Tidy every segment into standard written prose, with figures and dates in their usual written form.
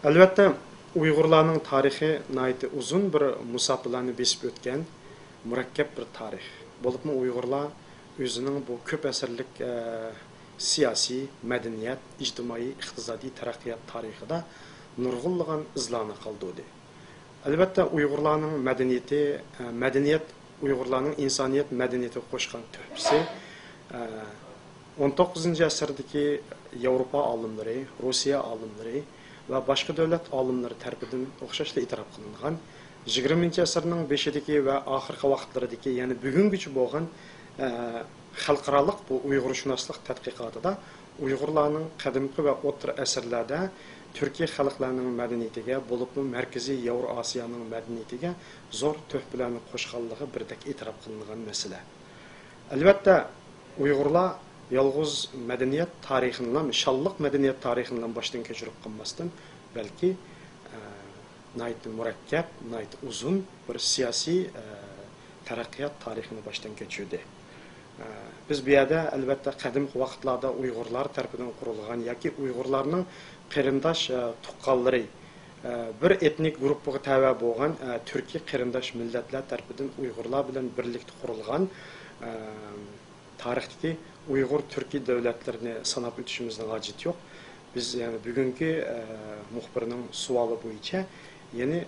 Albatta, Uyg'urlarning tarixi nihoyatda uzun bir musofirlarni besib o'tgan murakkab bir tarix. Bo'libmi Uyg'urlar o'zining bu ko'p asrlik siyosiy, madaniyat, ijtimoiy, iqtisodiy taraqqiyot tarixida nurg'unlagan izlarni qoldirdi. Albatta, Uyg'urlarning madaniyati, madaniyat Uyg'urlarning insoniyat madaniyatiga qo'shgan tuhfasi 19 asrdagi Yevropa olimlari, Rossiya olimlari va boshqa davlat olimlari tarafidan o'xshashli e'tirof qilingan 20 asrning beshidagi va oxirgi vaqtlaridagi, ya'ni bugungacha bo'lgan xalqaroliq bu Uyg'urshunoslik tadqiqotida Uyg'urlarning qadimgi va o'rta asrlarda Turkiya xalqlarining madaniyatiga, bo'libmi Markaziy Yevrosiyoning madaniyatiga zo'r tuhfalarni qo'shganligi birdek e'tirof qilingan masala. Albatta, Uyg'urlar yolg'iz madaniyat tarixidan, shalliq madaniyat tarixidan boshdan kechirib qolmasdan, balki nihoyat murakkab, nihoyat uzun bir siyosiy taraqqiyot tarixini boshdan kechirdi. Biz bu yerda albatta qadimgi vaqtlarda Uyg'urlar tomonidan qurilgan yoki Uyg'urlarning qarindosh tuqqanlari bir etnik guruhga tava bo'lgan Turkiy qarindosh millatlar tomonidan Uyg'urlar bilan birlikda qurilgan tarixdagi Uyg'ur Turkiy davlatlarini sanab o'tishimizning hojati yo'q. Biz yani bugungi muxbirning savoli bo'yicha, ya'ni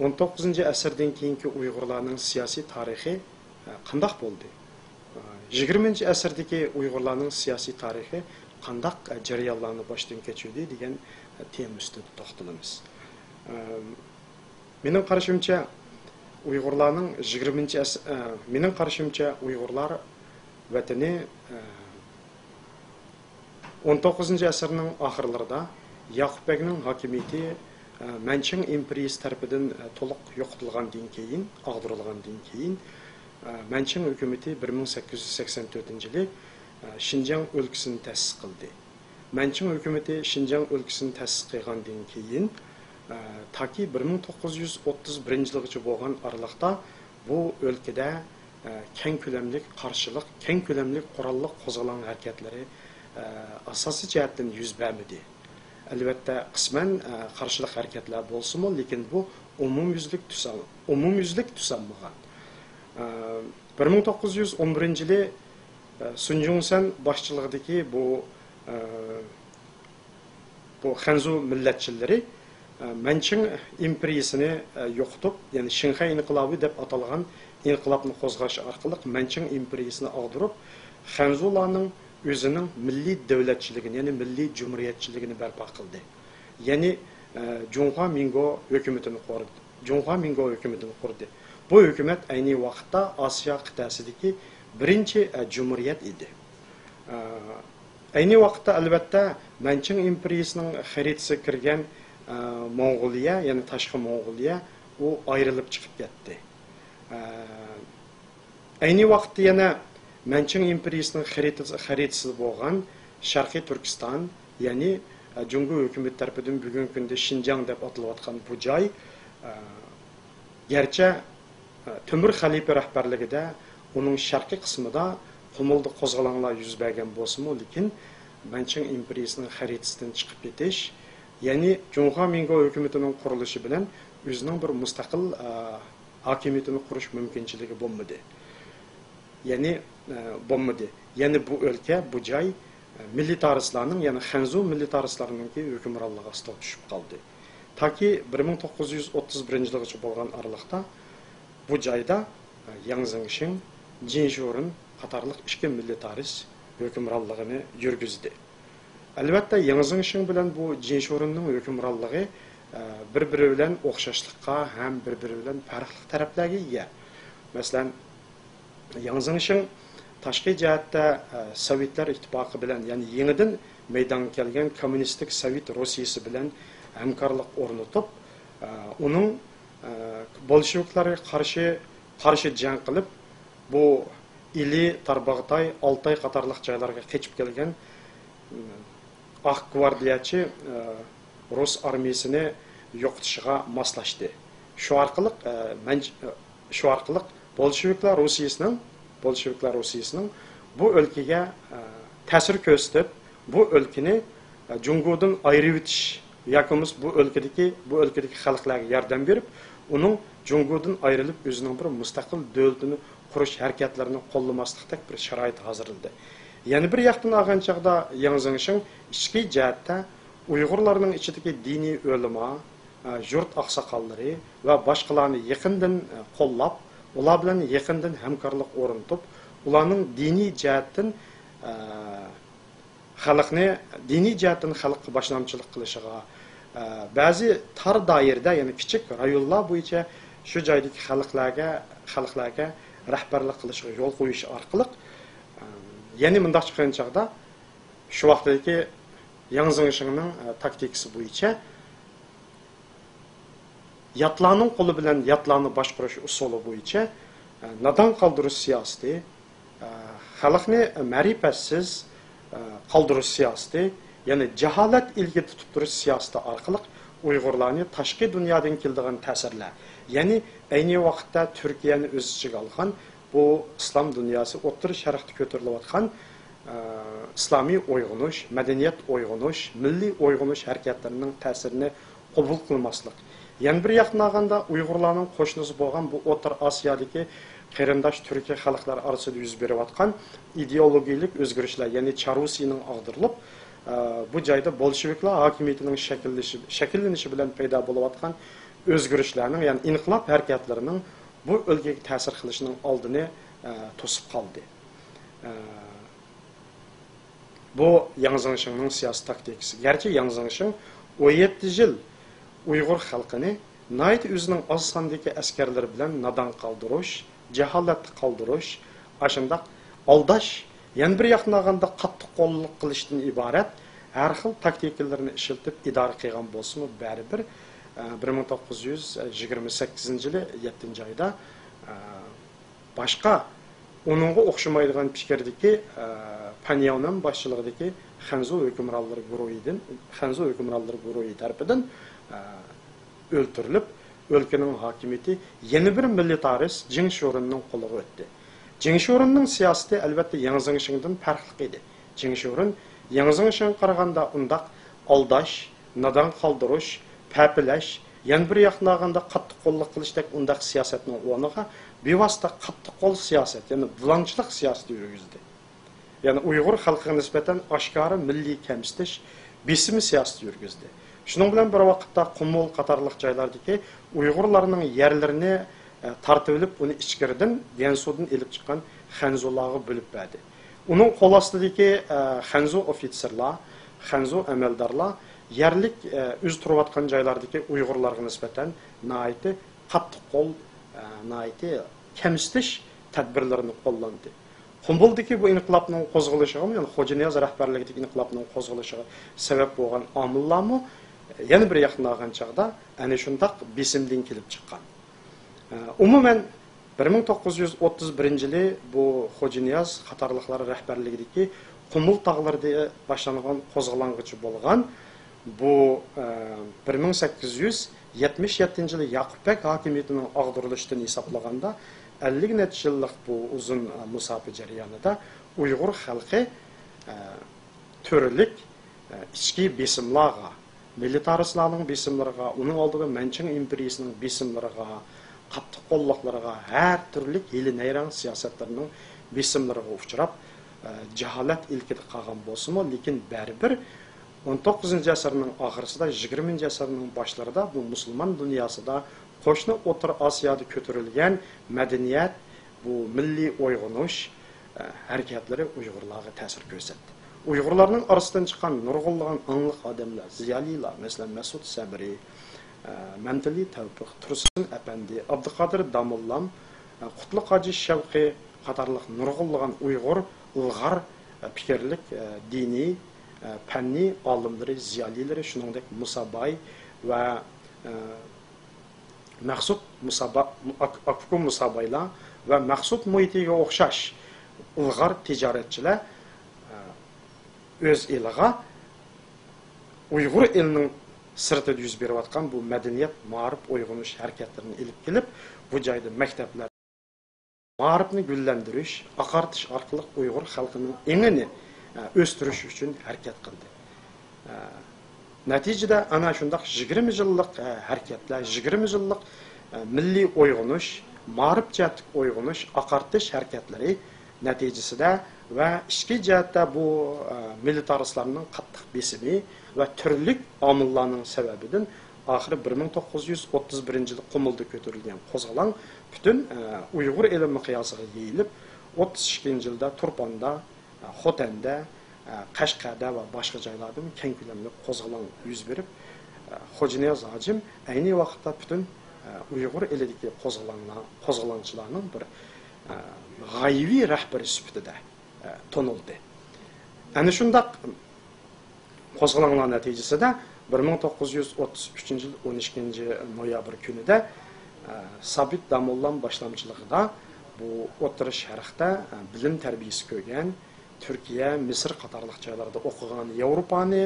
19-asrdan keyingi Uyg'urlarning siyosiy tarixi qanday bo'ldi? 20-asrdagi Uyg'urlarning siyosiy tarixi qanday jarayonlarni boshdan kechirdi degan tema ustida to'xtalamiz. Mening qarashimcha Uyg'urlarning 20-mening qarashimcha Uyg'urlar vatani 19-asrning oxirlarida Yaqubbekning hokimiyati Manching imperiyasi tomonidan to'liq yo'qotilgandan keyin, ag'darilgandan keyin Manching hukumati 1884-yili Xinjiang o'lkasini ta'sis qildi. Manching hukumati Xinjiang o'lkasini ta'sis qilgandan keyin toki 1931-yilgacha bo'lgan araliqda bu o'lkada keng ko'lamli qarshilik, keng ko'lamli qurolli qo'zg'olon harakatlari asosiy jihatdan yuz bermadi. Albatta qisman qarshilik harakatlar bo'lsa-mu, lekin bu umumyuzlik tusanmagan. 1911-yili Sun Yat-sen boshchiligidagi bu Xanzu millatchilari Manching imperiyasini yo'qotib, ya'ni Shanxay inqilobi deb atalgan inqilobni qo'zg'ash orqali Manching imperiyasini ag'dirib, Xanzularning o'zining milliy davlatchiligini, ya'ni milliy jumhuriyatchiligini barpo qildi. Ya'ni Junhua Mingo hukumatini qurdi. Junhua Mingo hukumatini qurdi. Bu hukumat ayni vaqtda Osiyo qit'asidagi birinchi jumhuriyat edi. Ayni vaqtda albatta Manching imperiyasining xaritasiga kirgan Mong'oliya, ya'ni tashqi Mong'oliya u ayrilib chiqib ketdi. Ayni vaqtda yana Manching imperiyasining xaritasi bo'lgan Sharqiy Turkiston, ya'ni Jungu hukumat tomonidan bugungi kunda Xinjiang deb atalayotgan bu joy garchi Temur xalifa rahbarligida uning sharqiy qismida qumulda qo'zg'olonlar yuz bergan bo'lsa-mu, lekin Manching imperiyasining xaritasidan chiqib ketish, ya'ni Junhua Mingo hukumatining qurilishi bilan o'zining bir mustaqil hokimiyatini qurish mumkinchiligi bo'lmadi. Ya'ni bu o'lka, bu joy militaristlarning, ya'ni Xanzu militaristlarning hukmronligi ostida tushib qoldi. Toki 1931-yilgacha bo'lgan araliqda bu joyda Yang Zengxin, Jin Shorin qatorliq ikki militarist hukmronligini yurgizdi. Albatta Yang Zengxin bilan bu Jin Shorinning hukmronligi bir-biri bilan o'xshashlikqa ham bir-biri bilan farqli taraflarga ega. Masalan, Yang Zengxin tashqi jihatda Sovetlar ittifoqi bilan, ya'ni yangidan maydonga kelgan kommunistik Sovet Rossiyasi bilan hamkorlik o'rnatib, uning bolsheviklarga qarshi jang qilib, bu Ili, Tarbag'toy, Oltoy qatorliq joylarga qochib kelgan Oq gvardiyachi Rus armiyasini yo'qotishga moslashdi. Shu orqali bolsheviklar Rossiyasining bu o'lkaga ta'sir ko'rsatib, bu o'lkani Jungodan ayirib o'tish yakimiz bu өлkedeki xalqlarga yordam berib, uning Jungodan ayrilib o'zining bir mustaqil davlatini qurish harakatlarini qo'llamaslikdek bir sharoit hozirladi. Yana bir yoqdan olgan chaqda Yang Zengshin ichki jihatda Uyg'urlarning ichidagi diniy o'lima, yurt oqsoqollari va boshqalarni yaqindan qo'llab, ular bilan yaqindan hamkorlik o'rnatib, ularning diniy jihatdan xalqqa boshlamchilik qilishiga, ba'zi tar doirada, ya'ni kichik rayonlar bo'yicha shu joydagi xalqlarga rahbarlik qilishga yo'l qo'yish orqali, ya'ni bunday chiqqan chaqda shu vaqtdagi Yang Zengshinning taktikasi bo'yicha yatlarning qo'li bilan yatlarni boshqarish usuli bo'yicha nodon qoldirish siyosati, xalqni ma'rifatsiz qoldirish siyosati, ya'ni jaholat ilgi tutib turish siyosati orqali Uyg'urlarni tashqi dunyodan keladigan ta'sirlar, ya'ni ayni vaqtda Turkiyani o'z ichiga olgan bu islom dunyosi o'rta sharqda ko'tarilayotgan islomiy uyg'unish, madaniyat uyg'unish, milliy uyg'unish harakatlarining ta'sirini qabul qilmaslik. Yana bir yoqdan olganda Uyg'urlarning qo'shnisi bo'lgan bu O'rta Osiyodagi qarindosh Turkiya xalqlari orasida yuz berayotgan ideologik o'zgarishlar, ya'ni Charusiyning og'dirilib, bu joyda bolsheviklar hokimiyatining shakllanishi bilan paydo bo'layotgan o'zgarishlarning, ya'ni inqilob harakatlarining bu o'lkaga ta'sir qilishining oldini to'sib qoldi. Bu Yang Zengshinning siyosiy taktikasi. Garchi Yang Zengshin 17 yil Uyg'ur xalqini nayt o'zining oz sondagi askarlari bilan nodon qoldirish, jaholatni qoldirish, ashundaq aldash, yana bir yoqdan olganda qattiq qo'llik qilishdan iborat har xil taktikalarni ishlatib idora qilgan bo'lsa-mu, baribir 1928-yili 7-oyda boshqa onunğa o'xshamaydigan fikrdagi Panyonam boshchiligidagi Xanzu hukmronlari guruhi tarafidan o'ltirilib, o'lkaning hokimiyati yana bir militarist Jing Shorinning qo'liga o'tdi. Jing Shorinning siyosati albatta Yang Zengshindan farqli edi. Jing Shorin Yang Zengshin qaraganda undaq aldash, nodon qoldirish, papilash, yana bir yoqdan olganda qattiq qo'llik qilishdek undaq siyosatning o'rniga bevosita qattiq qo'l siyosat, ya'ni bulanchilik siyosati yurgizdi. Ya'ni Uyg'ur xalqiga nisbatan oshkora milliy kamsitish, besim siyosati yurgizdi. Shuning bilan bir vaqtda Qumul qatorliq joylardagi Uyg'urlarning yerlarini tartib olib, uni ichkaridan Gansudan elib chiqqan Xanzularga bo'lib berdi. Uning qo'l ostidagi Xanzu ofitserlar, Xanzu amaldorlar yerlik o'z turayotgan joylardagi Uyg'urlarga nisbatan nihoyatda qattiq qo'l, nihoyatda kamsitish tadbirlarini qo'llandi. Qumbuldagi bu inqilobning qo'zg'alishiga, ya'ni Xo'janiyaz rahbarligidagi inqilobning qo'zg'alishiga sabab bo'lgan omillarmi yana bir yoqdan olgan chaqda ana shundaq besimdan kelib chiqqan. Umuman 1931-yili bu Xo'janiyaz qatorliqlari rahbarligidagi Qumul tog'larida boshlangan qo'zg'alang'ichi bo'lgan bu 1877-yili Yaqubbek hokimiyatining og'dirilishidan hisoblaganda 50 necha yillik bu uzun musofa jarayonida Uyg'ur xalqi turlik ichki besimlarga, militaristlarning besimlariga, uning oldida Manchang imperiyasining besimlariga, qattiq qo'lliqlariga, har turli hili nayrang siyosatlarning besimlariga uchrab, jaholat ilkida qolgan bo'lsa-mu, lekin baribir 19-asrning oxirisida, 20-asrning boshlarida bu musulmon dunyosida qo'shni O'rta Osiyoda ko'tarilgan madaniyat, bu milliy uyg'unish harakatlari Uyg'urlarga ta'sir ko'rsatdi. Uyg'urlarning orasidan chiqqan nurg'unlagan angliq odamlar, ziyolilar, masalan Mas'ud Sabri, Mamtali Tavfiq, Tursun Apandi, Abduqodir Damullam, Qutluq Hoji Shavqi qatorliq nurg'unlagan Uyg'ur ilg'or fikrlik, diniy, fanniy olimlari, ziyolilari, shuningdek Musabay va Maqsud Akfukum Musabaylar va Maqsud muhitiga o'xshash ilg'or tijoratchilar o'z eliga Uyg'ur elining sirtida yuz berayotgan bu madaniyat, ma'rif, uyg'unish harakatlarini ilib kelib, bu joyda maktablar ma'rifni gullantirish, oqartish orqali Uyg'ur xalqining engini o'stirish uchun harakat qildi. Natijada ana shundaq 20 yillik harakatlar, 20 yillik milliy uyg'unish, ma'rif jihatlik uyg'unish, aqartish harakatlari natijasida va ichki jihatda bu militaristlarning qattiq besimi va turli omillarning sababidan oxiri 1931 yil Qumulda ko'tarilgan qo'zg'alon butun Uyg'ur eli miqyosiga yeyilib, 32 yilda Turponda, Xotanda, Qashqarda va boshqa joylarda keng ko'lamli qo'zg'alon yuz berib, Xo'janiyaz hojim ayni vaqtda butun Uyg'ur elidagi qo'zg'alonchilarning bir g'aybiy rahbari sifatida tonildi. Ana shundaq qo'zg'alonlar natijasida 1933 yil 12-noyabr kunida Sabit Damollam boshlamchiligida bu O'rta Sharqda bilim tarbiyasi ko'rgan, Turkiya, Misr qatorliq joylarda o'qigan, Yevropani,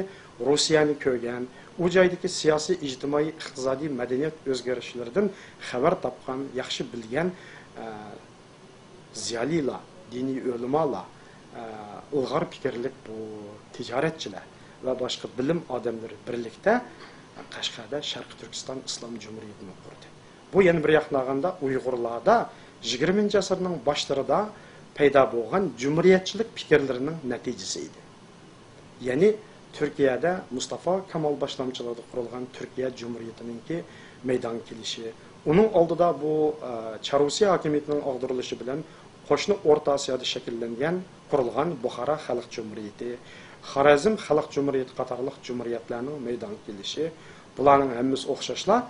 Rossiyani ko'rgan, u joydagi siyosiy, ijtimoiy, iqtisodiy, madaniyat o'zgarishlaridan xabar topgan, yaxshi bilgan ziyolilar, diniy ulamolar, ilg'or fikrlik bu tijoratchilar va boshqa bilim odamlari birlikda Qashqarda Sharqiy Turkiston Islom Jumhuriyatini qurdi. Bu yana bir yoqlaganda Uyg'urlarda 20-asrning boshlarida paydo bo'lgan jumhuriyatchilik fikrlarining natijasi edi. Ya'ni Turkiyada Mustafa Kemal boshlamchiligida qurilgan Turkiya Jumhuriyatiningki maydon kelishi, uning oldida bu Charusiya hokimiyatining og'dirilishi bilan qo'shni O'rta Osiyoda shakllangan qurilgan Buxoro Xalq Jumhuriyati, Xorazm Xalq Jumhuriyati qatorliq jumhuriyatlarning maydon kelishi, bularning hammasi o'xshashlar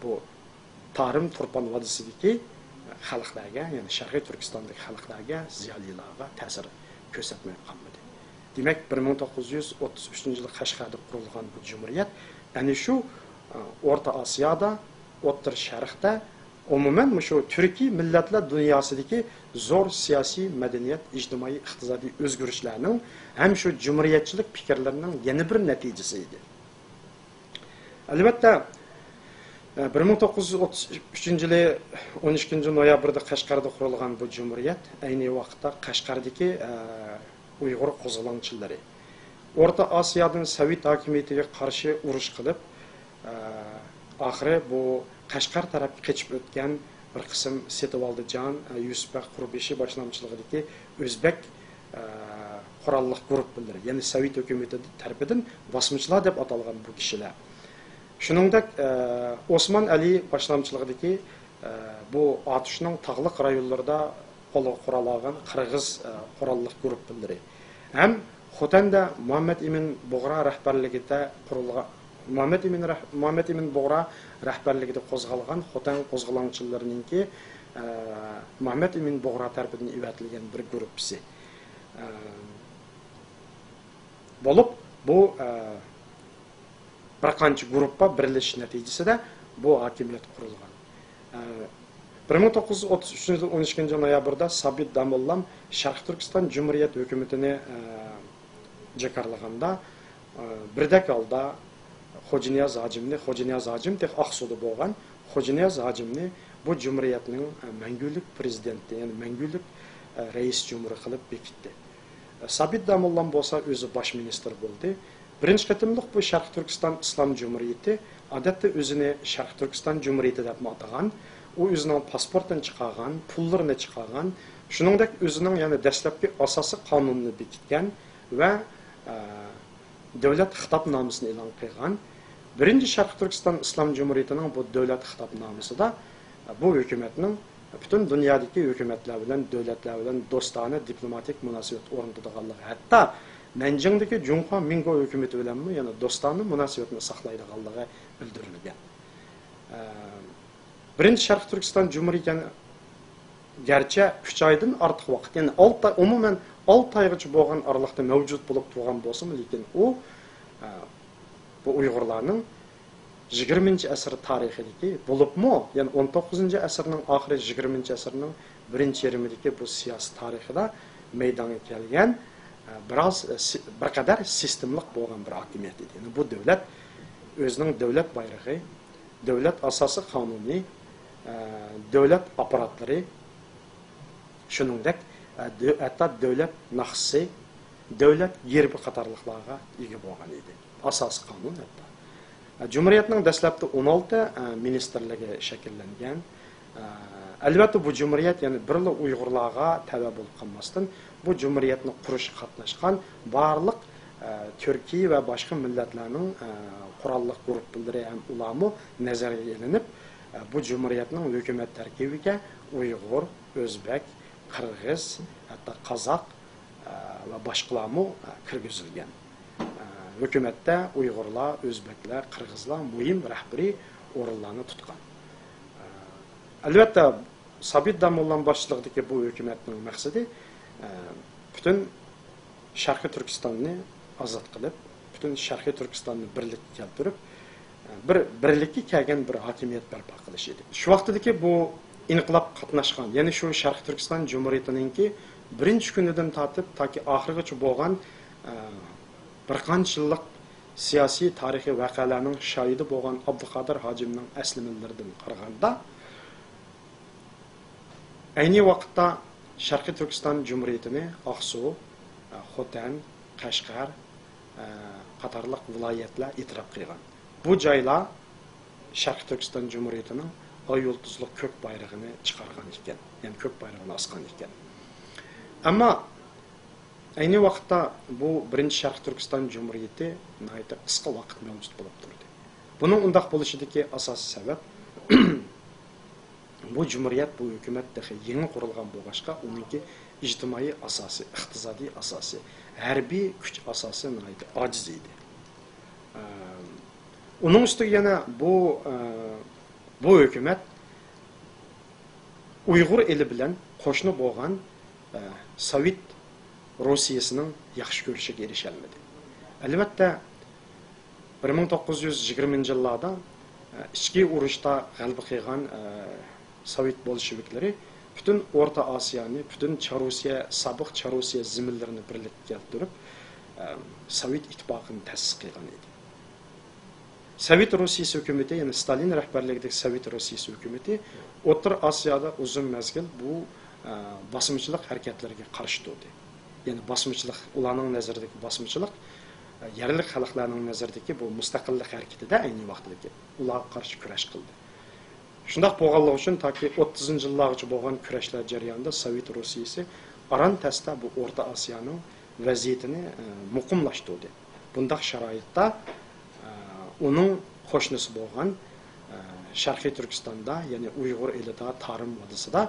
bu Tarim Turpan vodisidagi xalqlarga, ya'ni Sharqiy Turkistondagi xalqlarga, ziyolilarga ta'sir ko'rsatmay qolmadi. Demak, 1933 yil Qashqarda qurilgan bu jumhuriyat ana shu O'rta Osiyoda, O'rta Sharqda umuman shu Turkiy millatlar dunyosidagi zo'r siyosiy, madaniyat, ijtimoiy, iqtisodiy o'zgarishlarning ham shu jumhuriyatchilik fikrlarining yana bir natijasi edi. Albatta 1933 yili 12-noyabrda Qashqarda qurilgan bu jumhuriyat ayni vaqtda Qashqardagi Uyg'ur qo'zg'alonchilari O'rta Osiyodan Sovet hokimiyatiga qarshi urush qilib, oxiri bu Qashqar tarafga qochib o'tgan bir qism Setivoldijon, Yusufbek Qurbeshi boshlamchiligidagi o'zbek qurolli guruhlar, ya'ni Sovet hukumati tarafidan bosmachilar deb atalgan bu kishilar. Shuningdek, Osman Ali boshlamchiligidagi bu otishning tog'liq rayonlarida qo'lga qurollangan qirg'iz qurolli guruhlari ham Xotanda Muhammad Emin Bug'ra rahbarligida qurilgan Muhammad Emin Bug'ra rahbarligida qo'zg'algan Xotan qo'zg'alonchilarininki Muhammad Emin Bug'ra tarafidan ivatilgan bir guruhisi bo'lib, bu bir qancha guruhga birlashish natijasida bu hokimiyat qurilgan. 1933 yil 12-noyabrda Sabit Damollam Sharqiy Turkiston Jumhuriyat hukumatini jakarlaganda birdak holda Xo'janiyaz hojim tek Aqsuda bo'lgan Xo'janiyaz hojimni bu jumhuriyatning mangulik prezidenti, ya'ni mangulik rais jumhuri qilib bekitdi. Sabit Damollam bo'lsa o'zi bosh ministr bo'ldi. Birinchi qatimliq bu Sharqiy Turkiston Islom Jumhuriyati odatda o'zini Sharqiy Turkiston Jumhuriyati deb atagan, u o'zining pasportini chiqargan, pullarini chiqargan, shuningdek o'zining yana dastlabki asosiy qonunini bekitgan va davlat xitobnomasini e'lon qilgan. Birinchi Sharqiy Turkiston Islom Jumhuriyatining bu davlat xitobnomasida bu hukumatning butun dunyodagi hukumatlar bilan, davlatlar bilan do'stona diplomatik munosabat o'rnatadiganligi, hatto Nanjingdagi Junxo Mingo hukumati bilan yana do'stona munosabatni saqlaydiganligi bildirilgan. Birinchi Sharqiy Turkiston Jumhuriyati garchi 3 oydan ortiq vaqt, ya'ni 6 oy, umuman 6 oygacha bo'lgan oralikda mavjud bo'lib turgan bo'lsa, lekin u bu Uyg'urlarning 20-asr tarixidagi bo'libmi, ya'ni 19-asrning oxiri 20-asrning birinchi yarmidagi bu siyosiy tarixida maydonga kelgan bir qadar sistemlik bo'lgan bir hokimiyat edi. Yani bu davlat o'zining davlat bayrog'i, davlat asosiy qonuni, davlat apparatlari, shuningdek hatto davlat naqsi davlat yerbi qatorliqlarga ega bo'lgan edi. Asosiy qonun hatto. Cumhuriyetning dastlabki 16 ministerligi shakllangan. Albatta bu cumhuriyet yani birli Uyg'urlarga tava bo'lib qolmasdan bu cumhuriyetni qurishga qatnashgan barliq Türkiye ve başka milletlerinin kurallık grupları hem ulamı nazarga ilinib bu cumhuriyetning hükümet terkibiga Uyghur, Özbek, Kırgız, hatta Kazak ve başkalarımı kirgizilgan. Hükümette Uygurlar, Özbekler, Kırgızlar mühim rahbari o'rinlarni tutgan. Albatta Sabit Damollon boshchiligidagi bu hükümetning maqsadi bütün Sharqiy Turkistonni azad qilib, bütün Sharqiy Turkistonni birlikka keltirib, birlikka kelgan bir hokimiyat barpo qilish edi. Shu vaqtdagi bu inqilob qatnashgan, ya'ni shu Sharqiy Turkiston Jumhuriyatiningki birinchi kunidan tortib toki oxirigacha bo'lgan bir qancha yillik siyosiy tarixiy voqealarning shohidi bo'lgan Abduqodir Hojimning aslimlaridan qaraganda ayni vaqtda Sharqiy Turkiston Jumhuriyatini Aqsu, Xotan, Qashqar qatorliq viloyatlar e'tirof qilgan. Bu joylar Sharqiy Turkiston Jumhuriyatining oy yulduzli ko'k bayrog'ini chiqargan ekan, ya'ni ko'k bayrog'ini osgan ekan. Ammo ayni vaqtda bu birinchi Sharqiy Turkiston Jumhuriyati nihoyatda qisqa vaqt mavjud bo'lib turdi. Buning undaq bo'lishidagi asosiy sabab bu cumhuriyet, bu hükümet dahi yeni qurilgan bo'lg'achqa uningki ijtimoiy asosi, iqtisodiy asosi, harbiy kuch asosi nihoyatda ojiz edi. Uning ustiga yana bu hükümet Uyg'ur eli bilan qo'shni bo'lgan Sovet Rossiyasining yaxshi ko'rishiga erisha olmadi. Albatta 1920-yillarda ichki urushda g'alaba qilgan Sovet bolşevikleri bütün Orta Asya'nı, bütün Çarusya, sabık Çarusya ziminlerini birlikte keltirib Sovet ittifaqını ta'sis qilgan edi. Sovet Rossiyasi hükümeti, yani Stalin rahbarligidagi Sovet Rossiyasi hükümeti O'rta Asyada uzun mezgil bu basımçılık hareketlerine qarshi turdi. Yani basımçılık, ularning nazaridagi basımçılık yerlik xalqlarning nazaridagi bu mustaqillik hareketida ayni vaqtdagi ularga qarshi kurash qildi. Shundaq bo'lganligi uchun toki 30-yillargacha bo'lgan kurashlar jarayonida Sovet Rossiyasi aran tasda bu O'rta Osiyoning vaziyatini muqimlashtirdi. Bundaq sharoitda uning qo'shnisi bo'lgan Sharqiy Turkistonda, ya'ni Uyg'ur elida, Tarim vodisida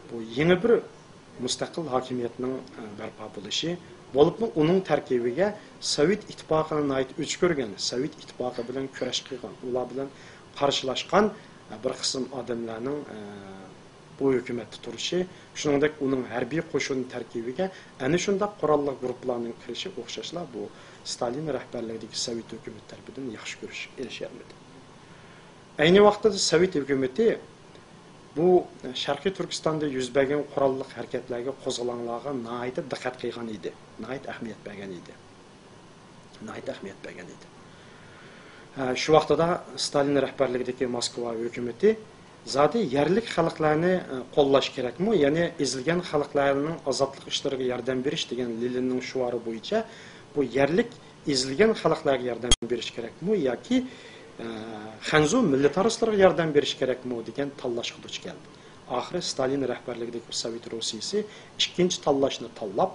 bu yangi bir mustaqil hokimiyatning barpo bo'lishi bo'lib, uning tarkibiga Sovet ittifoqining oid o'ch ko'rgan, Sovet ittifoqi bilan kurash qilgan, ular bilan qarshilashgan bir qism odamlarning bu hukumatda turishi, shuningdek uning harbiy qo'shin tarkibiga ana shunday qurolli guruhlarning kirishi o'xshashlar bu Stalin rahbarligidagi Sovet hukumati tarafidan yaxshi ko'rish erishalmadi. Ayni vaqtda Sovet hukumati bu Sharqiy Turkistonda yuz bergan qurolli harakatlarga, qo'zg'olonlarga nihoyatda diqqat qilgan edi, nihoyat ahamiyat bergan edi. Şu vaqtda Stalin rahbarligidagi Moskva hukumati zodi yerlik xalqlarni qo'llash kerakmi, ya'ni ezilgan xalqlarning ozodlik ishlariga yordam berish degan Leninning shuari bo'yicha bu yerlik ezilgan xalqlarga yordam berish kerakmi yoki Xanzu militaristlarga yordam berish kerakmi degan tanlashga duch keldi. Oxiri Stalin rahbarligidagi Sovet Rossiyasi ikkinchi tanlashni tanlab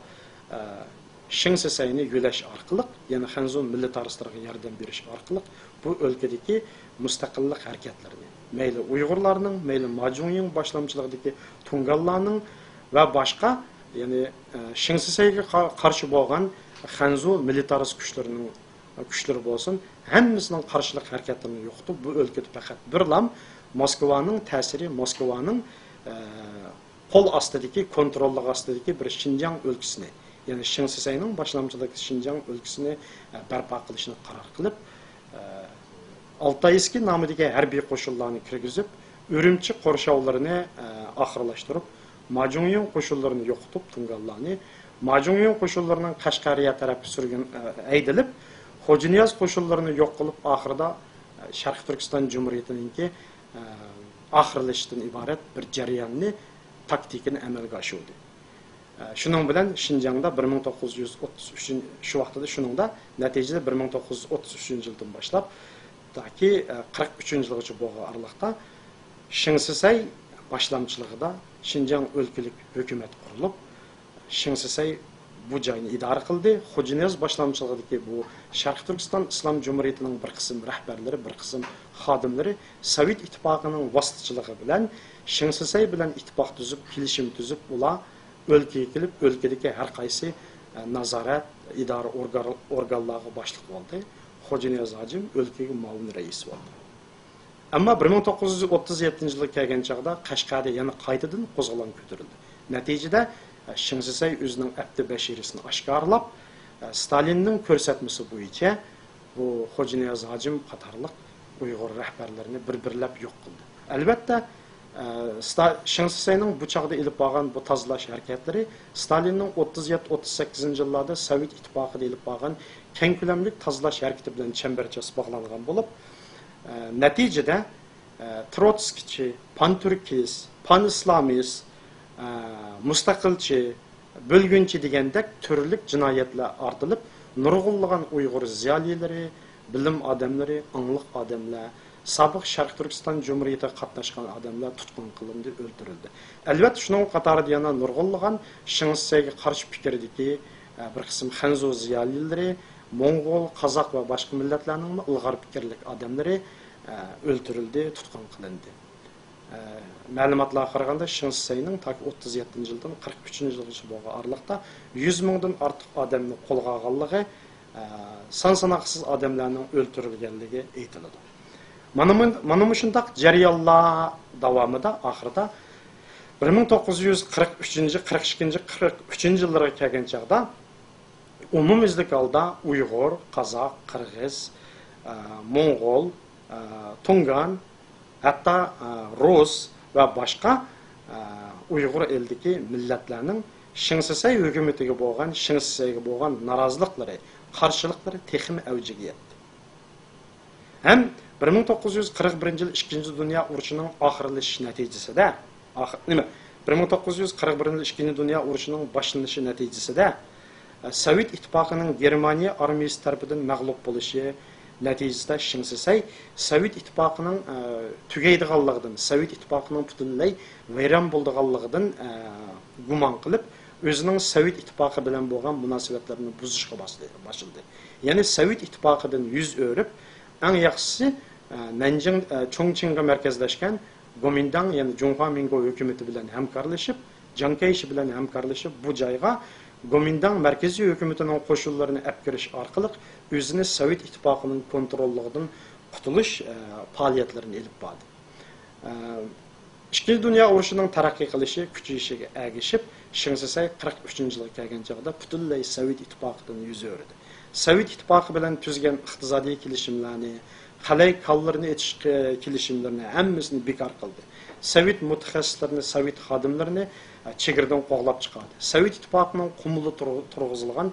Shingsesayni yo'lash orqali, ya'ni Xanzu militaristlarga yordam berish orqali bu o'lkadagi mustaqillik harakatlarini, mayli Uyg'urlarning, mayli Majunning boshlamchiligidagi Tungallarning va boshqa, ya'ni Shingsesayga qarshi bo'lgan Xanzu militarist kuchlari bo'lsin, hammasining qarshilik harakatlarini yo'qotib, bu o'lkada faqat birlam Moskvaning ta'siri, Moskvaning qo'l ostidagi, kontrolli ostidagi bir Xinjiang o'lkasini, ya'ni Shingsesayning boshlamchiligidagi Xinjiang o'lkasini barpo qilishni qaror qilib, Altayskiy nomidagi harbiy qo'shinlarni kirgizib, Urumchi qo'rshovlarini oxirlashtirib, Majunyon qo'shinlarini yo'qotib, Tungallarni, Majunyon qo'shinlarining Qashqariya tarafga surgan aydilib, Xo'janiyaz qo'shinlarini yo'q qilib, oxirida Sharqiy Turkiston Jumhuriyatiningki oxirlashishdan iborat bir jarayonni, taktikani amalga oshirdi. Şunun bilan Şinjangda 1933 şu vaqtida şuningda natijada 1933 yildan boshlab taki 43 yilgacha bo'lgan araliqda Shing Sisay boshlamchiligida Şinjang o'lkalik hukumat qurilib, Shing Sisay bu joyni idora qildi. Xo'janiyoz boshlamchiligidagi bu Sharq Turkiston Islom Jumhuriyatining bir qism rahbarlari, bir qism xodimlari Sovet ittifoqining vositachilig'i bilan Shing Sisay bilan ittifoq tuzib, kelishim tuzib, ular o'lkaga kelib, o'lkadagi har qaysi nazorat idora organlariga boshliq bo'ldi. Xo'janiyoz hojim o'lkaga muavin rais bo'ldi. Ammo 1937-yilga kelgan chaqda Qashqarda yana qaytadan qo'zg'olon ko'tarildi. Natijada Shing Sisay o'zining abdi bashirisini oshkorlab, Stalinning ko'rsatmasi bo'yicha bu Xo'janiyoz hojim qatorliq Uyg'ur rahbarlarini bir-birlab yo'q qildi. Albatta, Shing Sisayning bu chaqda ilib borgan bu tozalash harakatlari Stalinning 37-38 yillarda Sovet ittifoqida ilib borgan keng ko'lamli tozalash harakati bilan chambarchas bog'langan bo'lib, natijada Trotskichi, pan-turkist, pan-islomist, mustaqilchi, bo'lgunchi degandek turli jinoyatlar ortilib, nurg'unlagan Uyg'ur ziyolilari, bilim odamlari, angliq odamlar, sobiq Sharq Turkiston Jumhuriyatiga qatnashgan odamlar tutqun qilindi, o'ldirildi. Albatta, shuning qatorida yana nurg'unlagan Shing Sisayga qarshi fikrdagi bir qism Xanzu ziyolilari, Mo'ng'ol, Qozoq va boshqa millatlarning ilg'or fikrlik odamlari o'ldirildi, tutqun qilindi. Ma'lumotlarga qaraganda Shing Sisayning 37-yildan 43-yilgacha bo'lgan araliqda 100 mingdan ortiq odamni qo'lga olganligi, son-sanoqsiz odamlarning o'ldirilganligi aytiladi. Mana shundaq jarayonlar davomida oxirida 1943-42-43 yillarga kelgan chaqda umumyuzlik holda Uyg'ur, Qozoq, Qirg'iz, Mo'ng'ol, Tungan, hatto Rus va boshqa Uyg'ur eldagi millatlarning Shing Sisay hukumatiga bo'lgan, Shing Sisayga bo'lgan noroziliklari, qarshiliklari texmi avjiga yetdi. Ham 1941-yil 2-chi dunyo urushining oxirlashish natijasida, 1941-yil 2-chi dunyo urushining boshlanishi natijasida Sovet ittifoqining Germaniya armiyasi tomonidan mag'lub bo'lishi natijasida Shing Sisay Sovet ittifoqining tugaydiganligidan, Sovet ittifoqining butunlay vayron bo'ldiganligidan gumon qilib, o'zining Sovet ittifoqi bilan bo'lgan munosabatlarini buzishga boshladi. Ya'ni Sovet ittifoqidan yuz o'rib, eng yaxshisi Nanjing, Chongqingga markazlashgan Gomindang, ya'ni Junhua Minguo hukumati bilan hamkorlashib, Jiang Kaishi bilan hamkorlashib, bu joyga Gomindang markaziy hukumatining qo'shinlarini olib kirish orqali o'zini Sovet ittifoqining kontrolligidan qutulish faoliyatlarini olib bordi. Ikkinchi dunyo urushining taraqqiy qilishi, kuchayishiga ergishib, Shing Sisay 43-yilga kelgan chaqda butunlay Sovet ittifoqidan yuz o'rdi. Sovet ittifoqi bilan tuzgan iqtisodiy kelishimlarni, qalay kollarini etish kelishimlarini hammasini bekor qildi. Sovet mutaxassislarini, Sovet xodimlarini chegirdan qo'g'lab chiqardi. Sovet ittifoqining qumuli turg'izilgan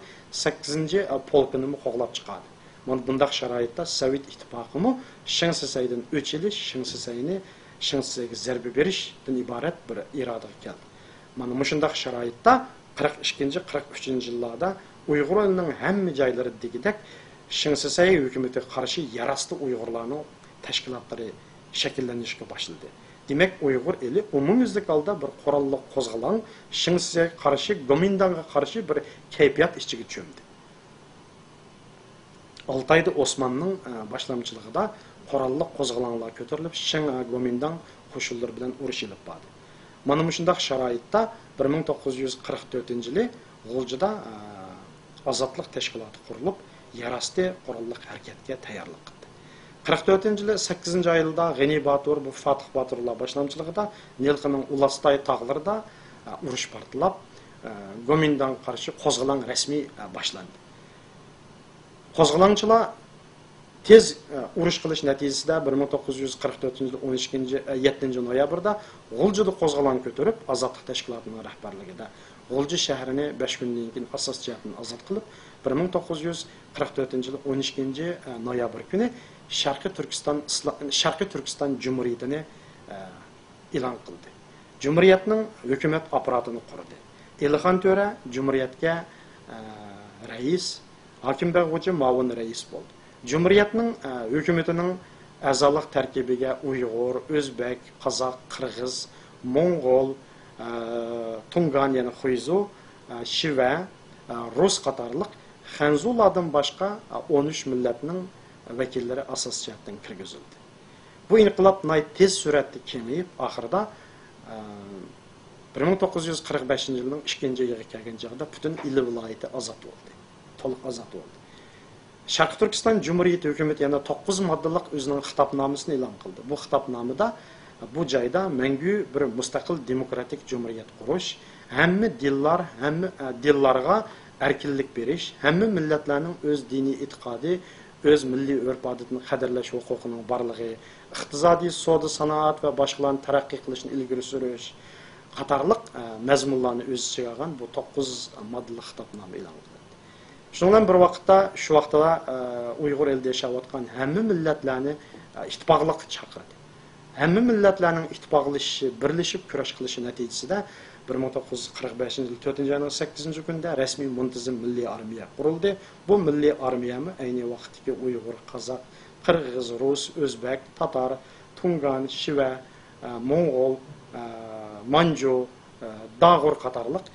8-polkini qo'g'lab chiqardi. Mana bunday sharoitda Sovet ittifoqimi Shing Sisaydan o'chilish, Shing Sisayga zarba berishdan iborat bir irodaga keldi. Mana shunday sharoitda 42-43-yillarda Uyg'ur elining hamma joylaridagidek Shing Sisay hukumatiga qarshi yarasli Uyg'urlarning tashkilotlari shakllanishga boshladi. Demak, Uyg'ur eli umumyuzlik holda bir qurolli qo'zg'olon Shing Sisayga qarshi, Gomindanga qarshi bir kayfiyat ichiga cho'mdi. Altayda Osmanning boshlamchiligida qurolli qo'zg'olonlar ko'tarilib, Shing Gomindang qo'shinlari bilan urush olib bordi. Mana shunday sharoitda 1944-yili G'uljida ozodlik tashkiloti qurilib, yarasli qurolli harakatga tayyorlik qildi. 44-yili 8-oyda G'ani Batur, bu Fatih Baturlar boshlamchiligida Nilqining Ulastay tog'larida urush portlab, Gomindang qarshi qo'zg'olon rasmiy boshlandi. Qo'zg'olonchilar tez urush qilish natijasida 1944-yil 7-noyabrda G'uljida qo'zg'olon ko'tarib, ozodlik tashkilotining rahbarligida G'ulji shahrini 5 kundan keyin asos jihatdan ozod qilib, 1944-yil 12-noyabr kuni Sharqiy Turkiston Jumhuriyatini e'lon qildi. Jumhuriyatning hukumat apparatini qurdi. Elixon Töre Cumhuriyetga rais, Hakim Bag'uchi muavin rais bo'ldi. Cumhuriyetning hukumatining a'zolik tarkibiga Uyg'ur, O'zbek, Qozoq, Qirg'iz, Mo'ng'ol, Tungan, ya'ni Xuizu, Shiva, Rus qatorliq Xanzulardan boshqa 13 millatning vakillari asos jihatdan kirgizildi. Bu inqilob tez suratda kengayib, oxirida 1945 yilning 2-yiliga kelgan chog'da butun Ili viloyati ozod bo'ldi. To'liq ozod bo'ldi. Sharq Turkiston Cumhuriyeti hukumati yana 9 moddalik o'zining xitobnomasini e'lon qildi. Bu xitobnomada bu joyda mangu bir mustaqil demokratik jumhuriyat qurish, hamma dillarga erkinlik berish, hamma millatlarning o'z diniy e'tiqodi, o'z milliy urf-odatini qadrlash huquqining borligi, iqtisodiy, savdo, sanoat va boshqalarni taraqqiy qilishni ilgari surish qatorliq mazmunlarni o'z ichiga olgan bu 9 moddali xitobnoma e'lon qilindi. Shundan bir vaqtda, shu vaqtda Uyg'ur elida yashayotgan hamma millatlarni ittifoqlikqa chaqirdi. Hamma millatlarning ittifoqlashishi, birlashib kurash qilishi natijasida 1945 yil 4-oyning 8-kunida rasmiy muntazam milliy armiya qurildi. Bu milliy armiyami ayni vaqtdagi Uyg'ur, Qozoq, Qirg'iz, Rus, O'zbek, Tatar, Tungan, Shiva, Mo'ng'ol, Manju, Dağur qatorliq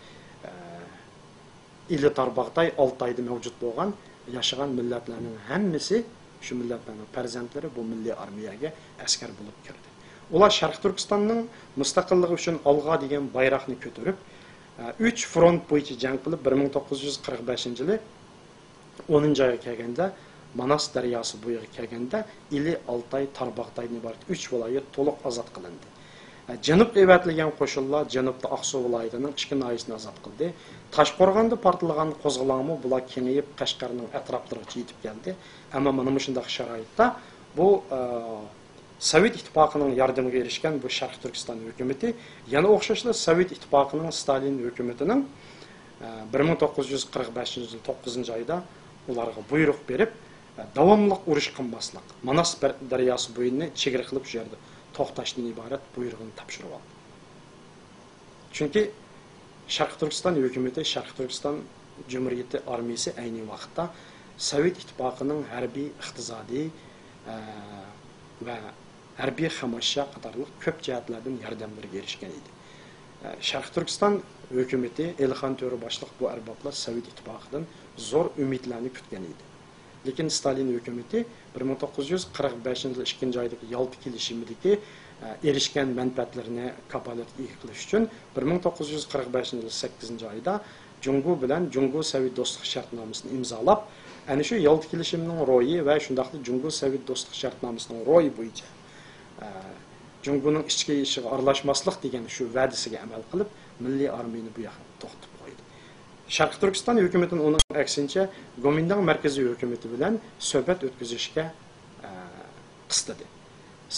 Ili Tarbaqtay, Altayda mavjud bo'lgan yashagan millatlarning hammasi, shu millatlarning farzandlari bu milliy armiyaga askar bo'lib kirdi. Ular Sharq Turkistonning mustaqilligi uchun olg'a degan bayroqni ko'tarib, 3 front bo'yicha jang qilib 1945-yili 10-oyga kelganda Manas daryosi bo'yiga kelganda Ili, Altay, Tarbaqtaydan iborat 3 viloyat to'liq ozod qilindi. Janub evatilgan qo'shinlar Janubda Aqsu viloyatining 2 noyisini ozod qildi. Toshqo'rg'onda portlagan qo'zg'olonmi bular kengayib Qashqarning atroflariga yetib keldi. Ammo mana shunday sharoitda bu Sovet ittifoqining yordamiga erishgan bu Sharq Turkiston hukumatı yana o'xshashli Sovet ittifoqining Stalin hukumatining 1945 yil 9-oyda ularga buyruq berib, davomli urush qilmaslik, Manas daryosi bo'yini chegara qilib shu yerda to'xtashdan iborat buyrug'ini topshirib oldi. Chunki Sharq Turkiston hukumati, Sharq Turkiston Cumhuriyeti armiyasi ayni vaqtda Sovet ittifoqining harbiy, iqtisodiy va harbiy xomashyo qatorliq ko'p jihatlardan yordamlarga erishgan edi. Sharq Turkiston hukumati Elixon Töre boshliq bu arboblar Sovet ittifoqidan zo'r umidlarni kutgan edi. Lekin Stalin hukumati 1945 yil 2-oydagi Yalta kelishimidagi erishgan manfaatlarini kafolatga ega qilish uchun 1945 yil 8-oyda Jungo bilan Jungo Sovet do'stlik shartnomasini imzolab, ana shu Yalta kelishimining ro'yi va shundaqli Jungo Sovet do'stlik shartnomasining ro'yi bo'yicha Jungoning ichki ishiga aralashmaslik degan shu va'dasiga amal qilib, milliy armiyani bu yoqqa to'xtatib qo'ydi. Sharq Turkiston hukumatining uning aksincha Gomindang markaziy hukumati bilan suhbat o'tkazishga qistadi.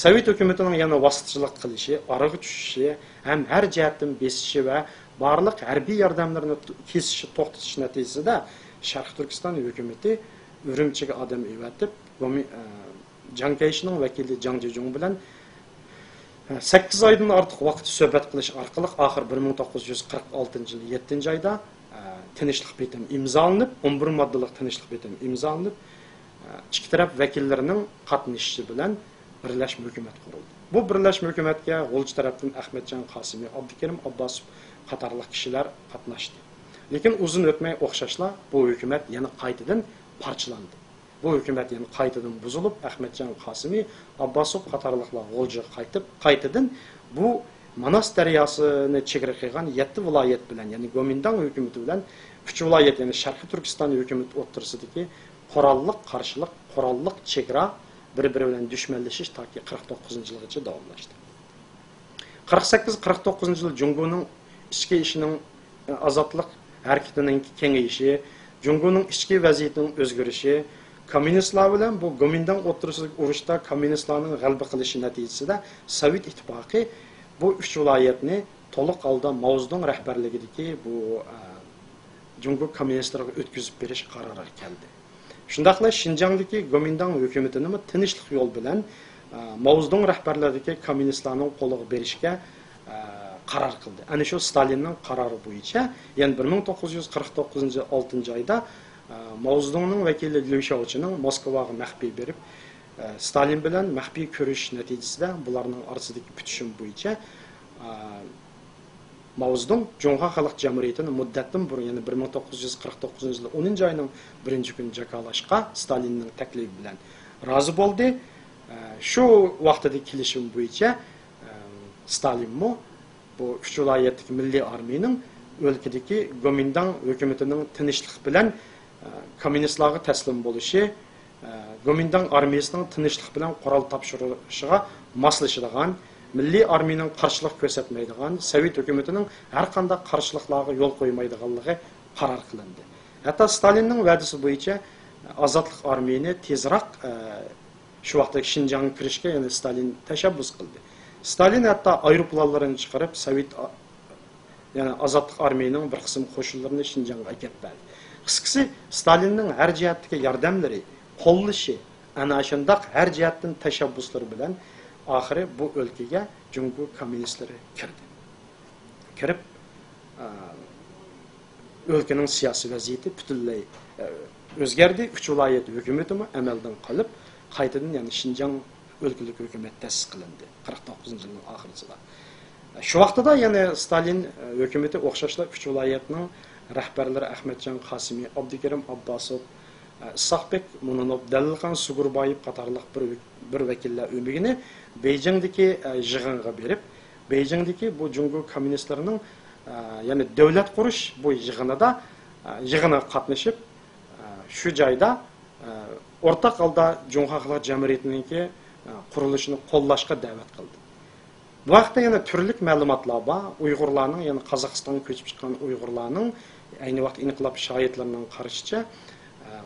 Sovet hukumatining yana vositachilik qilishi, oraga tushishi, ham har jihatdan besishi va barliq harbiy yordamlarni kesishi, to'xtatish natijasida Sharq Turkiston hukumati Urumchiga odam evatib, Jang Kayshining vakili Jang Jejong bilan 8 oydan ortiq vaqt suhbat qilish orqali oxir 1946 yil 7-oyda tinchlik bitimi imzolanib, 11 moddalik tinchlik bitimi imzolanib, ikki taraf vakillarining qatnashishi bilan birlashma hukumat qurildi. Bu birlashma hukumatga G'ulji tarafdan Ahmedjon Qosimiy, Abdukarim Abbosov qatorliq kishilar qatnashdi. Lekin uzun o'tmay o'xshashlar bu hukumat yana qaytadan parchalandi. Bu hukumat yana qaytadan buzilib, Ahmedjon Qosimiy, Abbosov qatorliqlar G'uljiga qaytadan bu Manas daryosini chegara qilgan 7 viloyat bilan, ya'ni Gomindang hukumati bilan 3 viloyat, ya'ni Sharqiy Turkiston hukumati o'rtasidagi qurolliq qarshilik, qurolliq chegara bir-biri bilan dushmanlashish toki 49-yilgacha davomlashdi. 48-49 yil Jungoning ichki ishining ozodlik harakatining kengayishi, Jungoning ichki vaziyatining o'zgarishi, kommunistlar bilan bu Gomindang o'rtasidagi urushda kommunistlarning g'alaba qilishi natijasida Sovet ittifoqi bu 3 viloyatni to'liq holda Mao Zedong rahbarligidagi bu Jungo kommunistlariga o'tkazib berish qaroriga keldi. Shundaqla Xinjiangdagi Gomindang hukumatini tinchlik yo'l bilan Mao Zedong rahbarligidagi kommunistlarning qo'liga berishga qaror qildi. Ana shu Stalinning qarori bo'yicha, ya'ni 1949-6 oyda Mao Zedongning vakili Liu Shaoqining Moskvaga maxfiy berib, Stalin bilan maxfiy ko'rish natijasida bularning orasidagi bitishim bo'yicha Mao Zedong Cumhuriyet Xalq Cumhuriyeti'nin muddatdan burun, yani 1949 yılı 10. ayının 1. gün jakalashqa Stalinning taklifi bilan razı bo'ldi. Shu vaqtdagi kelishim bo'yicha Stalin bu 3 viloyatdagi milliy armiyaning o'lkadagi Gomindan hukumatining tinchlik bilan kommunistlarga taslim bo'lishi, Gomindan armiyasining tinchlik bilan qurol topshirishiga moslashadigan, milliy armiyaning qarshilik ko'rsatmaydigan, Sovet hukumatining har qanday qarshiliklarga yo'l qo'ymaydiganligi qaror qilindi. Hatto Stalinning va'dasi bo'yicha ozodlik armiyani tezroq shu vaqtdagi Xinjiangga kirishga, ya'ni Stalin tashabbus qildi. Stalin hatto aeroplanlarini chiqarib, Sovet yani ozodlik armiyaning bir qism qo'shinlarini Xinjiangga olib berdi. Qisqasi Stalinning har jihatdagi yordamlari, qo'llashi, ana shundaq har jihatdan tashabbuslari bilan oxiri bu o'lkaga Jungo kommunistlari kirdi. Kirib o'lkaning siyosiy vaziyati butunlay o'zgardi. 3 viloyat hukumati amaldan qolib, qaytadan yani Xinjiang o'lkalik hukumat ta'sis qilindi 49-yilning oxirisida. Shu vaqtda yana Stalin hukumati o'xshashla 3 viloyatning rahbarlari Ahmadjon Qosimiy, Abdukarim Abbosov, Isoqbek Mununov, Dalilxon Sugurboyev qatorliq bir vakillar o'migini Beijingdagi yig'inga berib, Beijingdagi bu Jungo kommunistlarining yani davlat qurish bu yig'inida qatnashib, shu joyda o'rtaq holda Cumhuriyet Xalq Cumhuriyetining qurilishini qo'llashga da'vat qildi. Bu vaqtda yana turli ma'lumotlar bor. Uyg'urlarning, ya'ni Qozog'istonga ko'chib chiqqan Uyg'urlarning ayni vaqt inqilob shohidlarining qarashicha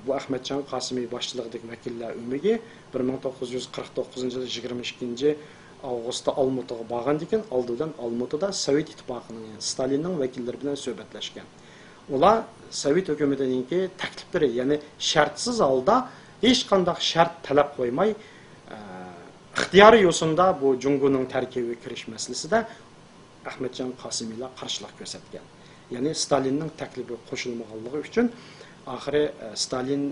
bu Ahmadjon Qosimiy boshchiligidagi vakillar umigi 1949-yil 22-avgustda Olmutaga borgan ekan, oldidan Olmutada Sovet ittifoqining, yani Stalinning vakillari bilan suhbatlashgan. Ular Sovet hukumatininki takliflari, ya'ni shartsiz holda hech qanday shart talab qo'ymay ixtiyoriy yo'sinda bu Jungoning tarkibiga kirish masalasida Ahmadjon Qosimiylar qarshilik ko'rsatgan. Ya'ni Stalinning taklifi qo'shilmaganligi uchun oxiri Stalin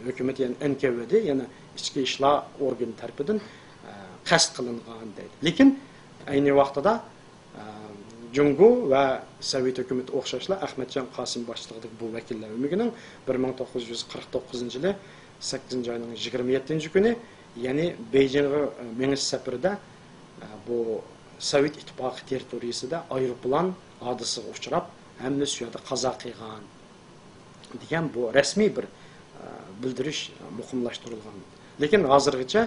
hukumati, ya'ni NKVD, ya'ni ichki ishlar organi tarafidan qasd qilingan deydi. Lekin ayni vaqtida Jungo va Sovet hukumati o'xshashla Ahmadjon Qosim boshchiligidagi bu vakillar umigining 1949-yili 8-oyning 27-kuni, ya'ni Beijingga menish safarida bu Sovet ittifoqi territoriyasida aeroplan hodisasiga uchrab, hamda shu yerda qazo qilgan degan bu rasmiy bir bildirish muhimlashtirilgan. Lekin hozirgacha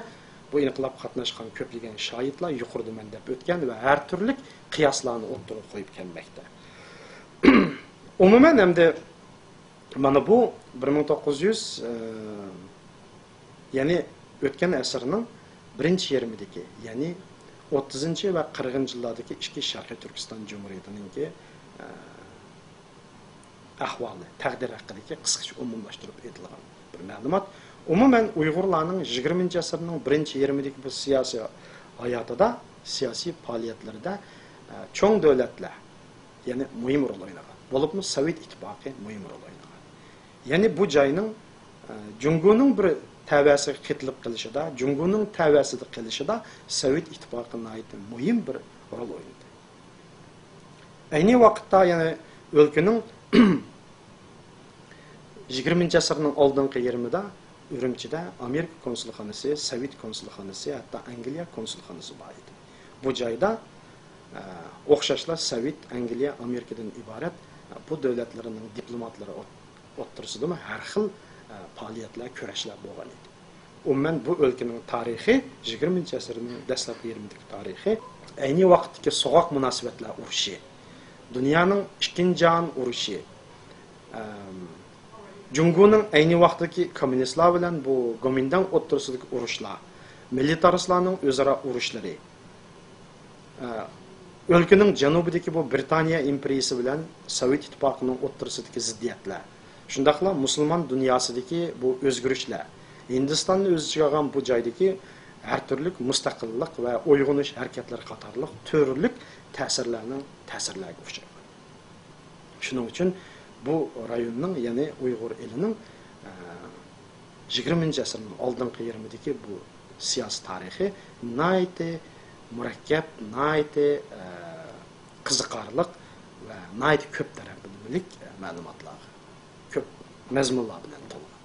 bu inqilob qatnashgan ko'plagan shohidlar yuqorida men deb o'tgan va har turli qiyoslarni o'rtaga qo'yib kelmoqda. Umuman hamda mana bu 1900 ya'ni o'tgan asrning birinchi yarmidagi, ya'ni 30 va 40 yillardagi ichki Sharqiy Turkiston Jumhuriyatining ahvoli, taqdiri haqidagi qisqacha umumlashtirib aytilgan bir ma'lumot. Umuman Uyg'urlarning 20-asrning birinchi yarmidagi bu siyosiy hayotida, siyosiy faoliyatlarida cho'ng davlatlar, ya'ni muhim rol o'ynagan. Bo'libmi Sovet ittifoqi muhim rol o'ynagan. Ya'ni bu joyning Jungoning bir tavasiga qitilib qilishida, Jungoning tavasida qilishida Sovet ittifoqining muhim bir rol o'ynadi. Ayni vaqtda yana o'lkaning 20-asrning oldingi yarmida Urumchida Amerika konsulxonasi, Sovet konsulxonasi, hatto Angliya konsulxonasi bor edi. Bu joyda o'xshashlar Sovet, Angliya, Amerikadan iborat bu davlatlarning diplomatlari o'ttirisida har xil faoliyatlar, kurashlar bo'lgan edi. Umuman bu o'lkaning tarixi 20-asrning dastlabki yarmidagi tarixi ayni vaqtdagi so'g'oq munosabatlar urushi, dunyoning ikkinchi jahon urushi, Jungoning ayni vaqtdagi kommunistlar bilan bu Gomindan o'ttirisidagi urushlar, militaristlarning o'zaro urushlari, o'lkaning janubidagi bu Britaniya imperiyasi bilan Sovet ittifoqining o'ttirisidagi ziddiyatlar, shundaqla musulmon dunyosidagi bu o'zgarishlar, Hindistonni o'z ichiga olgan bu joydagi har turli mustaqillik va uyg'unish harakatlari qatorliq turli ta'sirlarning ta'sirlarga uchragan. Shuning uchun bu rayonning, ya'ni Uyg'ur elining 20-asrning oldingi yarmidagi bu siyosiy tarixi nihoyatda murakkab, nihoyatda qiziqarli va nihoyatda ko'p taraflama ma'lumotlar, ko'p mazmunlar bilan to'lgan.